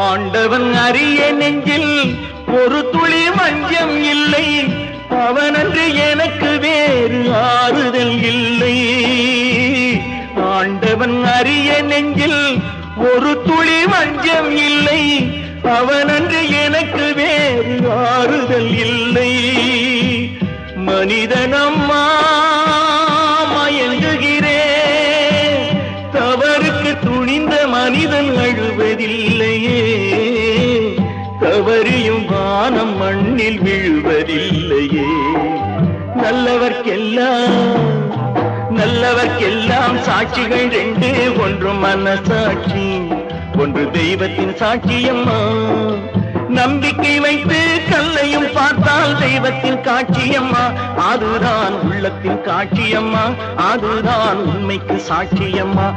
ஆண்டவன் அறிய நெஞ்சில் ஒரு துளி வஞ்சம் இல்லை, அவனன்று எனக்கு வேறு ஆறுதல் இல்லை. ஆண்டவன் அறிய நெஞ்சில் ஒரு துளி வஞ்சம் இல்லை, அவனன்று எனக்கு வேறு ஆறுதல் இல்லை. மனிதனம்மா மயங்குகிறேன், தவறுக்கு துணிந்த மனிதன் அழுவதில்லையே, தவறியும் வானம் மண்ணில் விழுவதில்லையே. நல்லவர்க்கெல்லாம் சாட்சிகள் ரெண்டு, ஒன்று மனசாட்சி, ஒன்று தெய்வத்தின் சாட்சியம்மா. நம்பிக்கை வைத்து கல்லையும் பார்த்தால் தெய்வத்தின் காட்சியம்மா, அதுதான் உள்ளத்தின் காட்சியம்மா, அதுதான் உண்மைக்கு சாட்சியம்மா.